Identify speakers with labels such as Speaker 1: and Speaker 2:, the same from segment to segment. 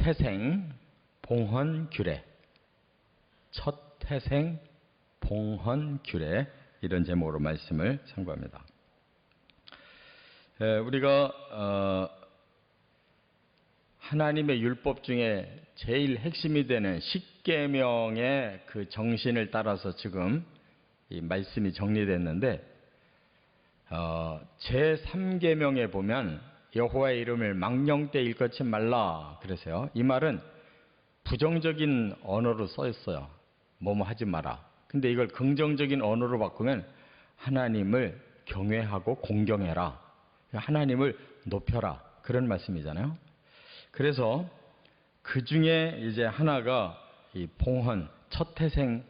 Speaker 1: 태생 봉헌규례, 첫 태생 봉헌규례, 이런 제목으로 말씀을 선고합니다. 우리가 하나님의 율법 중에 제일 핵심이 되는 십계명의 그 정신을 따라서 지금 이 말씀이 정리됐는데, 제3계명에 보면 여호와의 이름을 망령되 일컫지 말라 그래서요. 이 말은 부정적인 언어로 써 있어요. 뭐뭐 하지 마라. 근데 이걸 긍정적인 언어로 바꾸면 하나님을 경외하고 공경해라, 하나님을 높여라, 그런 말씀이잖아요. 그래서 그 중에 이제 하나가 이 봉헌, 첫 태생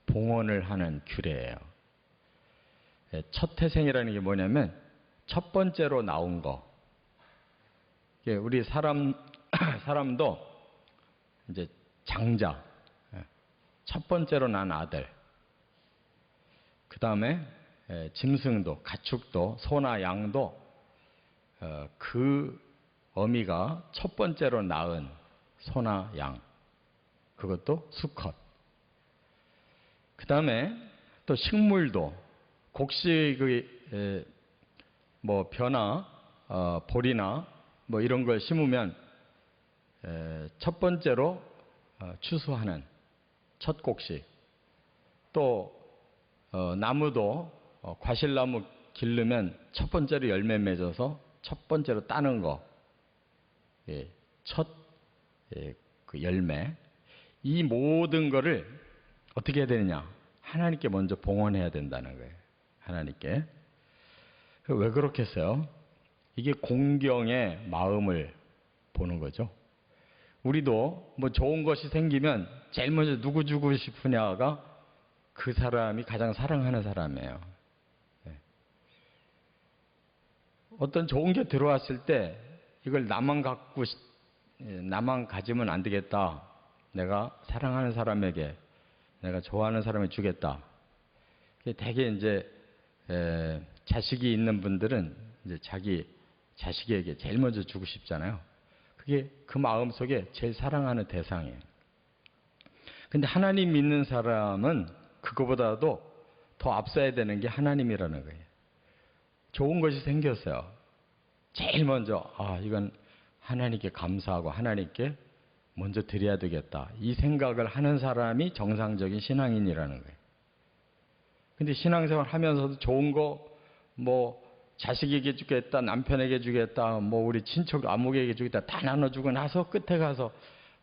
Speaker 1: 봉헌을 하는 규례예요. 첫 태생이라는 게 뭐냐면 첫 번째로 나온 거. 우리 사람도 이제 장자, 첫 번째로 난 아들, 그 다음에 짐승도, 가축도, 소나 양도 그 어미가 첫 번째로 낳은 소나 양, 그것도 수컷. 그 다음에 또 식물도 곡식의 뭐 벼나 보리나 뭐 이런 걸 심으면 첫 번째로 추수하는 첫 곡식. 또 나무도 과실나무 기르면 첫 번째로 열매 맺어서 첫 번째로 따는 거, 그 열매. 이 모든 거를 어떻게 해야 되느냐? 하나님께 먼저 봉헌해야 된다는 거예요. 하나님께. 왜 그렇겠어요? 이게 공경의 마음을 보는 거죠. 우리도 뭐 좋은 것이 생기면 제일 먼저 누구 주고 싶으냐가 그 사람이 가장 사랑하는 사람이에요. 어떤 좋은 게 들어왔을 때 이걸 나만 가지면 안 되겠다. 내가 사랑하는 사람에게, 내가 좋아하는 사람에게 주겠다. 되게 이제 자식이 있는 분들은 이제 자기 자식에게 제일 먼저 주고 싶잖아요. 그게 그 마음 속에 제일 사랑하는 대상이에요. 근데 하나님 믿는 사람은 그거보다도 더 앞서야 되는 게 하나님이라는 거예요. 좋은 것이 생겼어요. 제일 먼저 이건 하나님께 감사하고 하나님께 먼저 드려야 되겠다, 이 생각을 하는 사람이 정상적인 신앙인이라는 거예요. 근데 신앙생활 하면서도 좋은 거 뭐 자식에게 주겠다, 남편에게 주겠다, 뭐 우리 친척 아무개에게 주겠다 다 나눠주고 나서 끝에 가서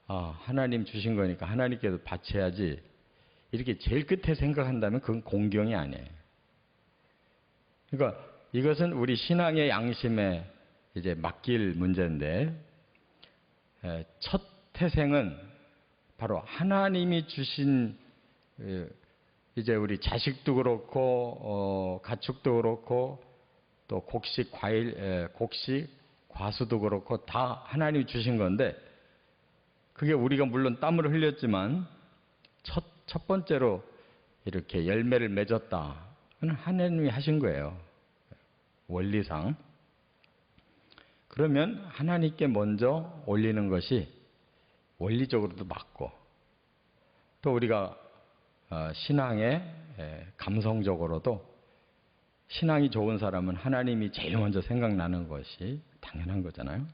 Speaker 1: 하나님 주신 거니까 하나님께도 바쳐야지, 이렇게 제일 끝에 생각한다면 그건 공경이 아니에요. 그러니까 이것은 우리 신앙의 양심에 이제 맡길 문제인데, 첫 태생은 바로 하나님이 주신, 이제 우리 자식도 그렇고 가축도 그렇고 또 곡식, 과일, 곡식, 과수도 그렇고 다 하나님이 주신 건데, 그게 우리가 물론 땀을 흘렸지만 첫 번째로 이렇게 열매를 맺었다, 그건 하나님이 하신 거예요. 원리상. 그러면 하나님께 먼저 올리는 것이 원리적으로도 맞고, 또 우리가 신앙의 감성적으로도 신앙이 좋은 사람은 하나님이 제일 먼저 생각나는 것이 당연한 거잖아요.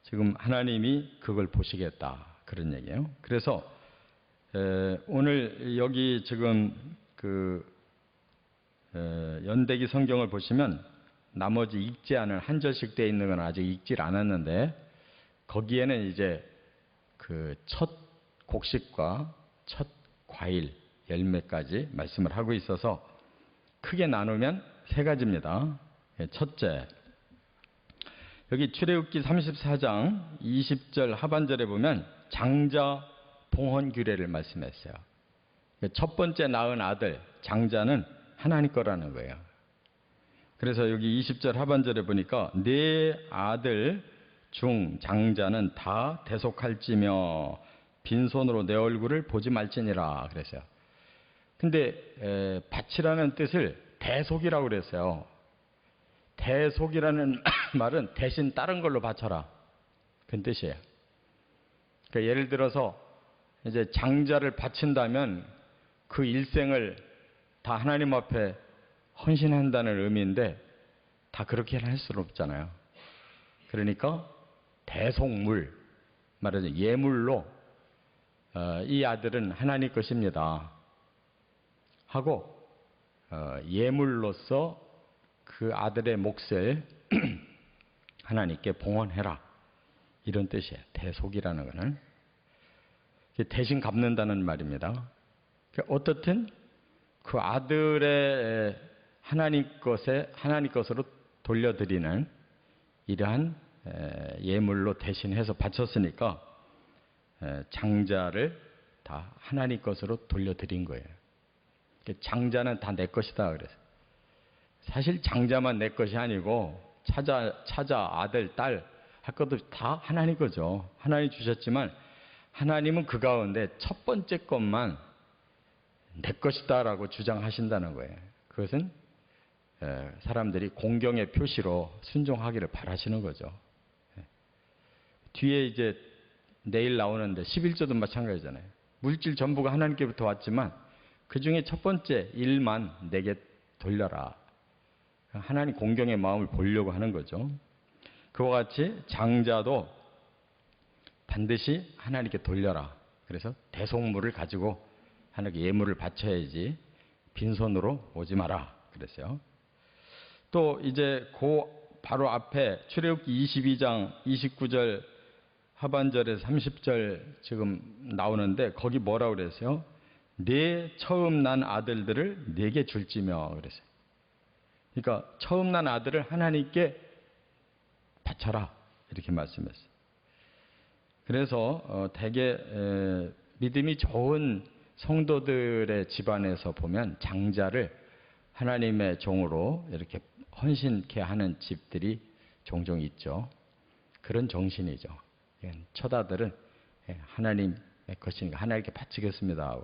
Speaker 1: 지금 하나님이 그걸 보시겠다, 그런 얘기예요. 그래서 오늘 여기 지금 그 연대기 성경을 보시면 나머지 읽지 않은 한 절씩 되어 있는 건 아직 읽질 않았는데, 거기에는 이제 그 첫 곡식과 첫 과일, 열매까지 말씀을 하고 있어서 크게 나누면 세 가지입니다. 첫째, 여기 출애굽기 34장 20절 하반절에 보면 장자 봉헌 규례를 말씀했어요. 첫 번째 낳은 아들, 장자는 하나님 거라는 거예요. 그래서 여기 20절 하반절에 보니까 네 아들 중 장자는 다 대속할지며 빈손으로 내 얼굴을 보지 말지니라 그랬어요. 근데 바치라는 뜻을 대속이라고 그랬어요. 대속이라는 말은 대신 다른 걸로 바쳐라, 그런 뜻이에요. 그러니까 예를 들어서 이제 장자를 바친다면 그 일생을 다 하나님 앞에 헌신한다는 의미인데 다 그렇게는 할 수는 없잖아요. 그러니까 대속물, 말하자면 예물로 이 아들은 하나님 것입니다 하고 예물로서 그 아들의 몫을 하나님께 봉헌해라, 이런 뜻이에요. 대속이라는 것은 대신 갚는다는 말입니다. 그러니까 어떻든 그 아들의 하나님 것으로 돌려드리는 이러한 예물로 대신해서 바쳤으니까 장자를 다 하나님 것으로 돌려드린 거예요. 장자는 다 내 것이다 그래서. 사실 장자만 내 것이 아니고 차자, 아들, 딸 할 것도 다 하나님 거죠. 하나님 주셨지만 하나님은 그 가운데 첫 번째 것만 내 것이다라고 주장하신다는 거예요. 그것은 사람들이 공경의 표시로 순종하기를 바라시는 거죠. 뒤에 이제 내일 나오는데 11조도 마찬가지잖아요. 물질 전부가 하나님께부터 왔지만 그 중에 첫 번째 일만 내게 돌려라. 하나님 공경의 마음을 보려고 하는 거죠. 그와 같이 장자도 반드시 하나님께 돌려라. 그래서 대속물을 가지고 하나님께 예물을 바쳐야지 빈손으로 오지 마라 그랬어요. 또 이제 그 바로 앞에 출애굽기 22장 29절 하반절에서 30절 지금 나오는데 거기 뭐라고 그랬어요? 네 처음 난 아들들을 내게 줄지며 그랬어요. 그러니까 처음 난 아들을 하나님께 바쳐라 이렇게 말씀했어요. 그래서 대개 믿음이 좋은 성도들의 집안에서 보면 장자를 하나님의 종으로 이렇게 헌신케 하는 집들이 종종 있죠. 그런 정신이죠. 첫 아들은 하나님의 것이니까 하나님께 바치겠습니다.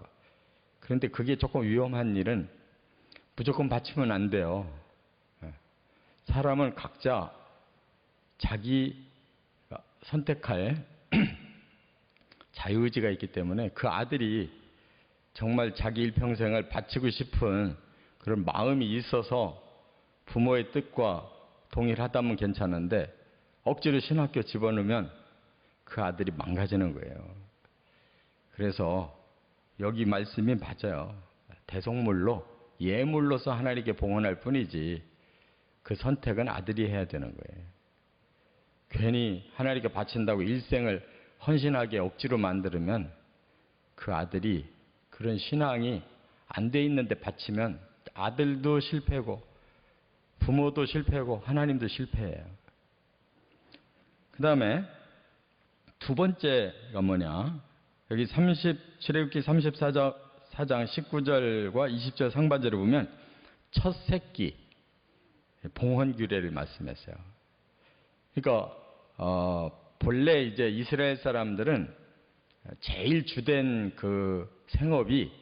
Speaker 1: 그런데 그게 조금 위험한 일은 무조건 바치면 안 돼요. 사람은 각자 자기 선택할 자유의지가 있기 때문에 그 아들이 정말 자기 일평생을 바치고 싶은 그런 마음이 있어서 부모의 뜻과 동일하다면 괜찮은데 억지로 신학교 집어넣으면 그 아들이 망가지는 거예요. 그래서 여기 말씀이 맞아요. 대속물로 예물로서 하나님께 봉헌할 뿐이지 그 선택은 아들이 해야 되는 거예요. 괜히 하나님께 바친다고 일생을 헌신하게 억지로 만들면 그 아들이 그런 신앙이 안 돼 있는데 바치면 아들도 실패고 부모도 실패고 하나님도 실패해요. 그 다음에 두 번째가 뭐냐, 여기 출애굽기 34장 19절과 20절 상반절을 보면 첫 새끼 봉헌 규례를 말씀했어요. 그러니까 본래 이제 이스라엘 사람들은 제일 주된 그 생업이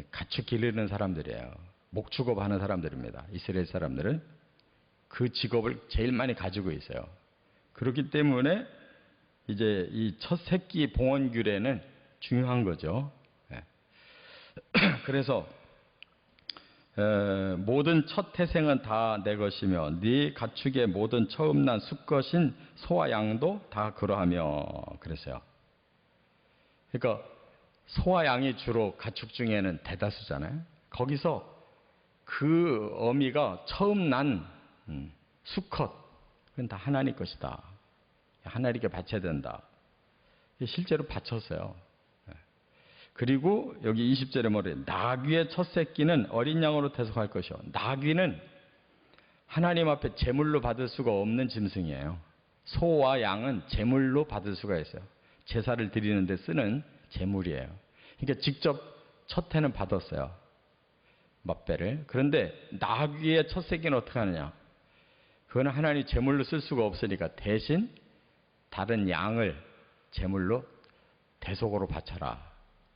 Speaker 1: 가축 기르는 사람들이에요. 목축업하는 사람들입니다. 이스라엘 사람들은 그 직업을 제일 많이 가지고 있어요. 그렇기 때문에 이제 이 첫 새끼 봉헌 규례는 중요한 거죠. 그래서 모든 첫 태생은 다 내 것이며 네 가축의 모든 처음 난 수컷인 소와 양도 다 그러하며 그랬어요. 그러니까 소와 양이 주로 가축 중에는 대다수잖아요. 거기서 그 어미가 처음 난 수컷, 그건 다 하나님 것이다. 하나님께 바쳐야 된다. 실제로 바쳤어요. 그리고 여기 20절에 뭐래요? 나귀의 첫 새끼는 어린 양으로 대속할 것이요. 나귀는 하나님 앞에 제물로 받을 수가 없는 짐승이에요. 소와 양은 제물로 받을 수가 있어요. 제사를 드리는 데 쓰는 제물이에요. 그러니까 직접 첫 해는 받았어요. 맛배를. 그런데 나귀의 첫 새끼는 어떻게 하느냐? 그거는 하나님 제물로 쓸 수가 없으니까 대신 다른 양을 제물로 대속으로 바쳐라.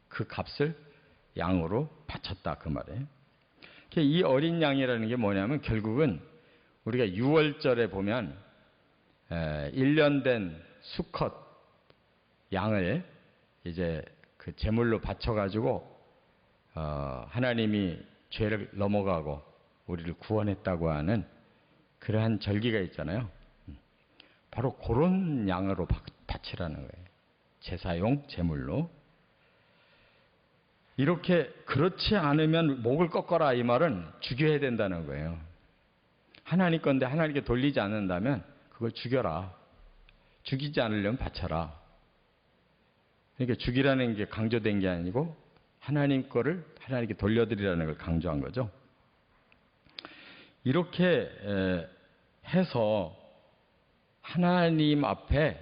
Speaker 1: 그 값을 양으로 바쳤다 그 말이에요. 이 어린 양이라는 게 뭐냐면 결국은 우리가 6월절에 보면 1년 된 수컷 양을 이제 그 제물로 바쳐가지고 하나님이 죄를 넘어가고 우리를 구원했다고 하는 그러한 절기가 있잖아요. 바로 그런 양으로 바치라는 거예요. 제사용 제물로. 이렇게 그렇지 않으면 목을 꺾어라 이 말은 죽여야 된다는 거예요. 하나님 건데 하나님께 돌리지 않는다면 그걸 죽여라. 죽이지 않으려면 바쳐라. 그러니까 죽이라는 게 강조된 게 아니고 하나님 거를 하나님께 돌려드리라는 걸 강조한 거죠. 이렇게 해서 하나님 앞에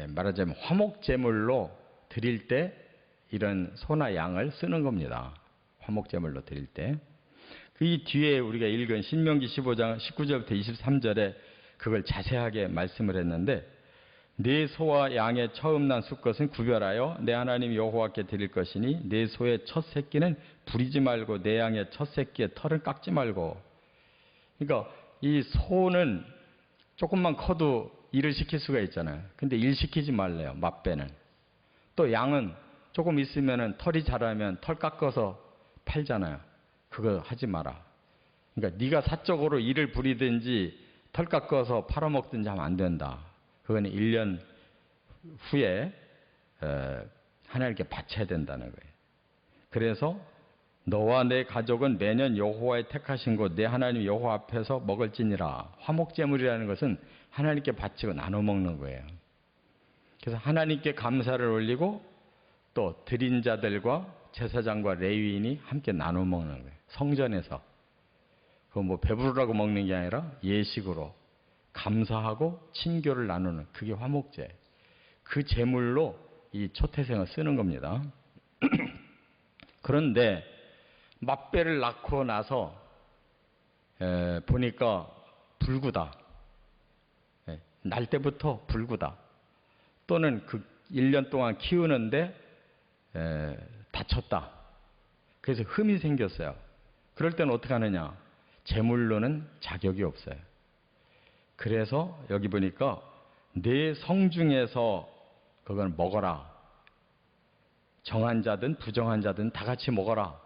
Speaker 1: 말하자면 화목제물로 드릴 때 이런 소나 양을 쓰는 겁니다. 화목제물로 드릴 때. 그 뒤에 우리가 읽은 신명기 15장 19절부터 23절에 그걸 자세하게 말씀을 했는데 네 소와 양의 처음 난 수컷은 구별하여 내 하나님 여호와께 드릴 것이니 네 소의 첫 새끼는 부리지 말고 내 양의 첫 새끼의 털은 깎지 말고. 그러니까 이 소는 조금만 커도 일을 시킬 수가 있잖아요. 근데 일 시키지 말래요. 맛배는. 또 양은 조금 있으면은 털이 자라면 털 깎아서 팔잖아요. 그거 하지 마라. 그러니까 네가 사적으로 일을 부리든지 털 깎아서 팔아먹든지 하면 안 된다. 그거는 1년 후에 하나님께 바쳐야 된다는 거예요. 그래서 너와 내 가족은 매년 여호와의 택하신 곳 내 하나님 여호와 앞에서 먹을지니라. 화목제물이라는 것은 하나님께 바치고 나눠 먹는 거예요. 그래서 하나님께 감사를 올리고 또 드린 자들과 제사장과 레위인이 함께 나눠 먹는 거예요. 성전에서. 그거 뭐 배부르라고 먹는 게 아니라 예식으로 감사하고 친교를 나누는 그게 화목제. 그 제물로 이 초태생을 쓰는 겁니다. 그런데 맛배를 낳고 나서 보니까 불구다. 날 때부터 불구다. 또는 그 1년 동안 키우는데 다쳤다. 그래서 흠이 생겼어요. 그럴 때는 어떻게 하느냐. 제물로는 자격이 없어요. 그래서 여기 보니까 네 성 중에서 그건 먹어라. 정한 자든 부정한 자든 다 같이 먹어라.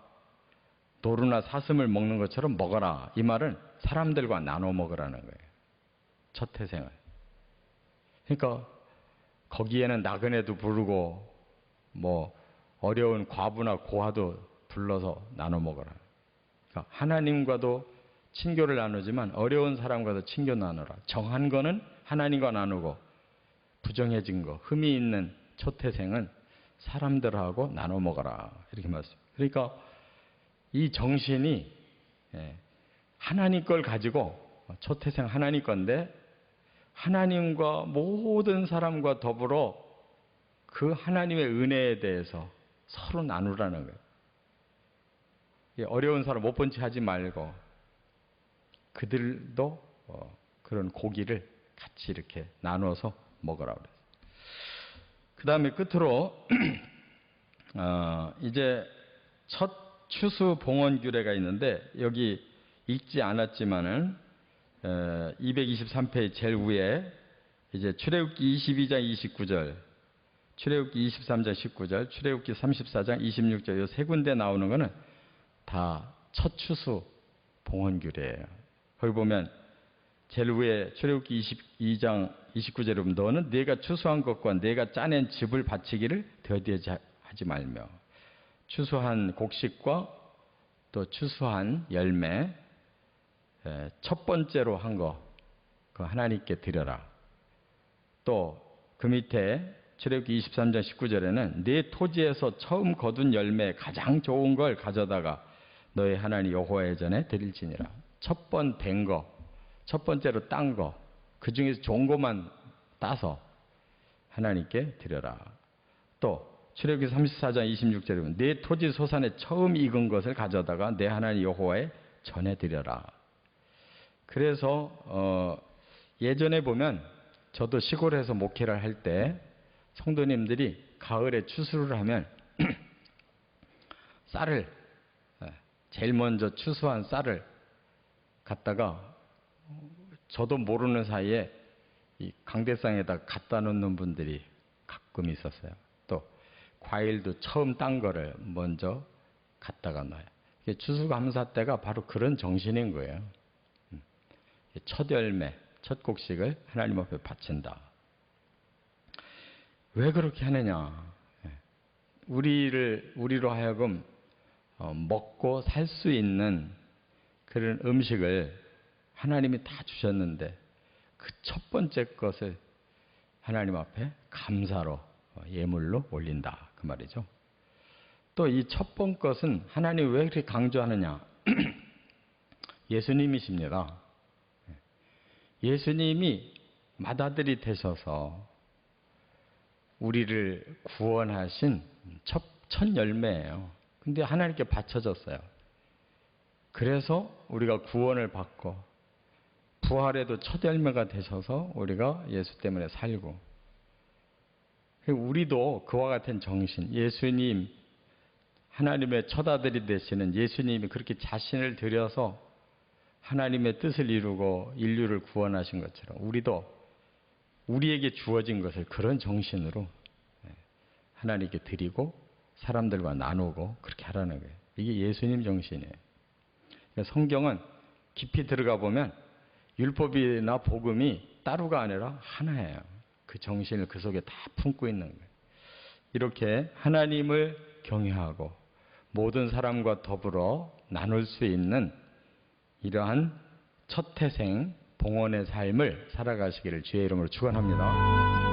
Speaker 1: 노루나 사슴을 먹는 것처럼 먹어라. 이 말은 사람들과 나눠 먹으라는 거예요. 첫 태생을. 그러니까 거기에는 나그네도 부르고 뭐 어려운 과부나 고아도 불러서 나눠 먹어라. 그러니까 하나님과도 친교를 나누지만 어려운 사람과도 친교 나누라. 정한 거는 하나님과 나누고 부정해진 거, 흠이 있는 초태생은 사람들하고 나눠 먹어라. 이렇게 말씀. 그러니까 이 정신이 하나님 걸 가지고 초태생 하나님 건데 하나님과 모든 사람과 더불어 그 하나님의 은혜에 대해서 서로 나누라는 거예요. 어려운 사람 못 본 채 하지 말고 그들도 그런 고기를 같이 이렇게 나눠서 먹으라고 그랬어요. 그 다음에 끝으로 이제 첫 추수 봉헌 규례가 있는데 여기 읽지 않았지만은 223페이지 제일 위에 이제 출애굽기 22장 29절, 출애굽기 23장 19절, 출애굽기 34장 26절 이 세 군데 나오는 거는 다 첫 추수 봉헌 규례예요. 거기 보면 제일 위에 출애굽기 22장 29절에 보면 너는 네가 추수한 것과 네가 짜낸 즙을 바치기를 더디하지 하지 말며 추수한 곡식과 또 추수한 열매 첫 번째로 한 거 그 하나님께 드려라. 또 그 밑에 출애굽기 23장 19절에는 네 토지에서 처음 거둔 열매 가장 좋은 걸 가져다가 너의 하나님 여호와의 전에 드릴지니라. 첫 번 된 거, 첫 번째로 딴 거, 그 중에서 좋은 것만 따서 하나님께 드려라. 또 출애굽기 34장 26절에 보면 네 토지 소산에 처음 익은 것을 가져다가 내 하나님 여호와의 전에 드려라. 그래서 예전에 보면 저도 시골에서 목회를 할 때 성도님들이 가을에 추수를 하면 쌀을 제일 먼저 추수한 쌀을 갖다가 저도 모르는 사이에 이 강대상에다 갖다 놓는 분들이 가끔 있었어요. 또 과일도 처음 딴 거를 먼저 갖다가 놔요. 추수감사 때가 바로 그런 정신인 거예요. 첫 열매, 첫 곡식을 하나님 앞에 바친다. 왜 그렇게 하느냐? 우리로 하여금 먹고 살 수 있는 그런 음식을 하나님이 다 주셨는데 그 첫 번째 것을 하나님 앞에 감사로 예물로 올린다 그 말이죠. 또 이 첫 번째 것은 하나님 왜 그렇게 강조하느냐? 예수님이십니다. 예수님이 맏아들이 되셔서 우리를 구원하신 첫 열매예요. 근데 하나님께 바쳐졌어요. 그래서 우리가 구원을 받고 부활에도 첫 열매가 되셔서 우리가 예수 때문에 살고, 우리도 그와 같은 정신, 예수님, 하나님의 첫 아들이 되시는 예수님이 그렇게 자신을 들여서 하나님의 뜻을 이루고 인류를 구원하신 것처럼 우리도 우리에게 주어진 것을 그런 정신으로 하나님께 드리고 사람들과 나누고 그렇게 하라는 거예요. 이게 예수님 정신이에요. 성경은 깊이 들어가 보면 율법이나 복음이 따로가 아니라 하나예요. 그 정신을 그 속에 다 품고 있는 거예요. 이렇게 하나님을 경외하고 모든 사람과 더불어 나눌 수 있는 이러한 첫 태생 봉헌의 삶을 살아가시기를 주의 이름으로 축원합니다.